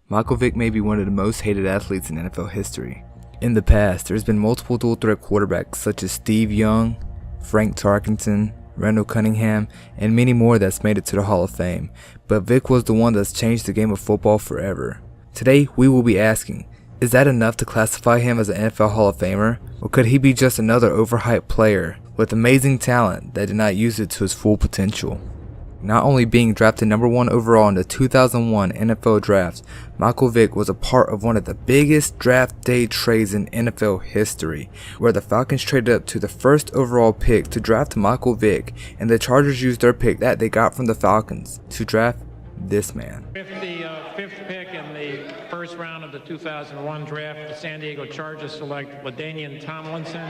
Michael Vick may be one of the most hated athletes in NFL history. In the past, there's been multiple dual-threat quarterbacks such as Steve Young, Frank Tarkenton, Randall Cunningham, and many more that's made it to the Hall of Fame, but Vick was the one that's changed the game of football forever. Today, we will be asking, is that enough to classify him as an NFL Hall of Famer, or could he be just another overhyped player with amazing talent that did not use it to his full potential? Not only being drafted number 1 overall in the 2001 NFL Draft, Michael Vick was a part of one of the biggest draft day trades in NFL history, where the Falcons traded up to the first overall pick to draft Michael Vick, and the Chargers used their pick that they got from the Falcons to draft this man. With the 5th pick in the first round of the 2001 draft, the San Diego Chargers select LaDainian Tomlinson,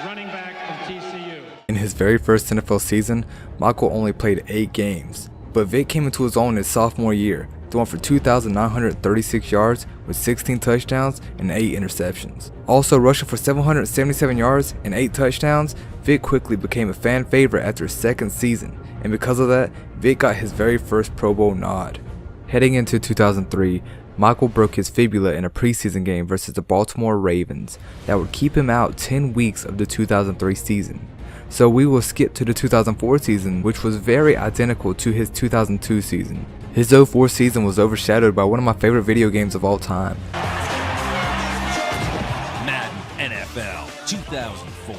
running back from TCU. In his very first NFL season, Michael only played 8 games, but Vick came into his own his sophomore year, throwing for 2,936 yards with 16 touchdowns and 8 interceptions. Also rushing for 777 yards and 8 touchdowns, Vick quickly became a fan favorite after his second season, and because of that, Vick got his very first Pro Bowl nod. Heading into 2003, Michael broke his fibula in a preseason game versus the Baltimore Ravens that would keep him out 10 weeks of the 2003 season. So we will skip to the 2004 season, which was very identical to his 2002 season. His 2004 season was overshadowed by one of my favorite video games of all time, Madden NFL 2004.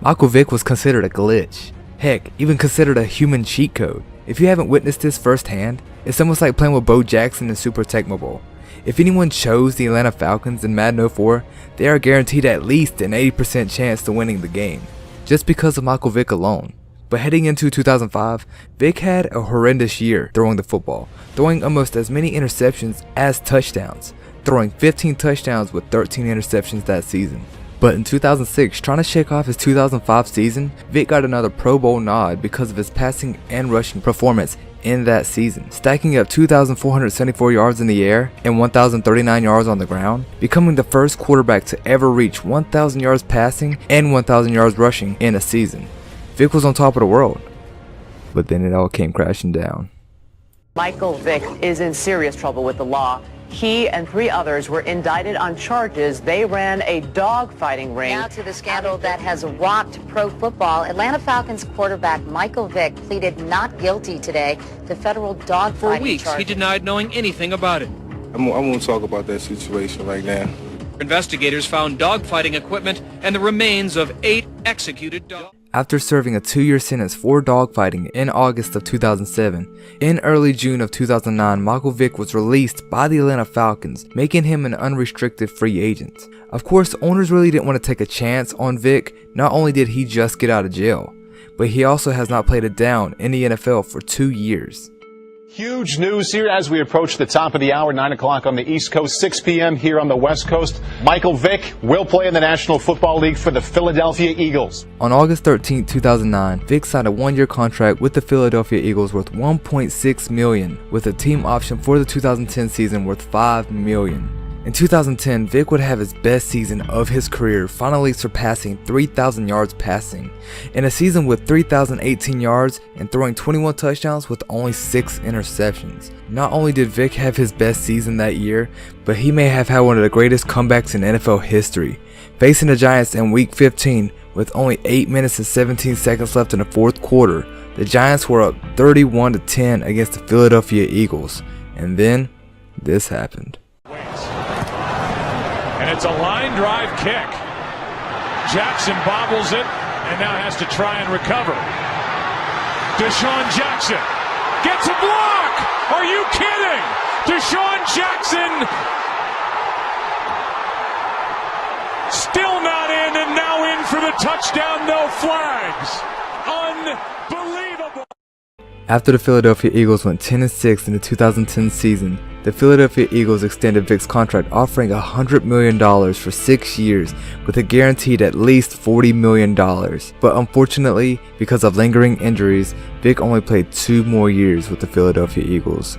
Michael Vick was considered a glitch. Heck, even considered a human cheat code. If you haven't witnessed this firsthand, it's almost like playing with Bo Jackson in Super Tecmo Bowl. If anyone chose the Atlanta Falcons in Madden 04, they are guaranteed at least an 80% chance to winning the game, just because of Michael Vick alone. But heading into 2005, Vick had a horrendous year throwing the football, throwing almost as many interceptions as touchdowns, throwing 15 touchdowns with 13 interceptions that season. But in 2006, trying to shake off his 2005 season, Vick got another Pro Bowl nod because of his passing and rushing performance in that season, stacking up 2,474 yards in the air and 1,039 yards on the ground, becoming the first quarterback to ever reach 1,000 yards passing and 1,000 yards rushing in a season. Vick was on top of the world, but then it all came crashing down. Michael Vick is in serious trouble with the law. He and 3 others were indicted on charges they ran a dogfighting ring. Now to the scandal that has rocked pro football. Atlanta Falcons quarterback Michael Vick pleaded not guilty today to federal dogfighting charges. For weeks, he denied knowing anything about it. I won't talk about that situation right now. Investigators found dogfighting equipment and the remains of 8 executed dogs. After serving a 2-year sentence for dogfighting in August of 2007, in early June of 2009, Michael Vick was released by the Atlanta Falcons, making him an unrestricted free agent. Of course, owners really didn't want to take a chance on Vick. Not only did he just get out of jail, but he also has not played a down in the NFL for 2 years. Huge news here as we approach the top of the hour, 9 o'clock on the East Coast, 6 p.m. here on the West Coast. Michael Vick will play in the National Football League for the Philadelphia Eagles. On August 13, 2009, Vick signed a 1-year contract with the Philadelphia Eagles worth $1.6 million, with a team option for the 2010 season worth $5 million. In 2010, Vick would have his best season of his career, finally surpassing 3,000 yards passing, in a season with 3,018 yards and throwing 21 touchdowns with only 6 interceptions. Not only did Vick have his best season that year, but he may have had one of the greatest comebacks in NFL history, facing the Giants in Week 15 with only 8 minutes and 17 seconds left in the fourth quarter. The Giants were up 31-10 against the Philadelphia Eagles, and then this happened. And it's a line drive kick. Jackson bobbles it and now has to try and recover. Deshaun Jackson gets a block. Are you kidding? Deshaun Jackson still not in and now in for the touchdown. No flags. Unbelievable. After the Philadelphia Eagles went 10-6 in the 2010 season, the Philadelphia Eagles extended Vick's contract, offering $100 million for 6 years with a guaranteed at least $40 million. But unfortunately, because of lingering injuries, Vick only played 2 more years with the Philadelphia Eagles.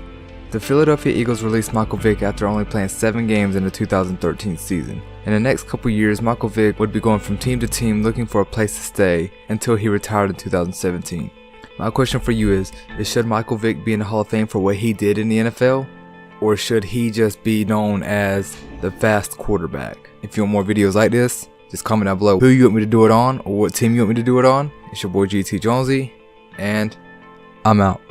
The Philadelphia Eagles released Michael Vick after only playing 7 games in the 2013 season. In the next couple years, Michael Vick would be going from team to team looking for a place to stay until he retired in 2017. My question for you is should Michael Vick be in the Hall of Fame for what he did in the NFL? or should he just be known as the fast quarterback? If you want more videos like this, just comment down below who you want me to do it on or what team you want me to do it on. It's your boy GTJonzy, and I'm out.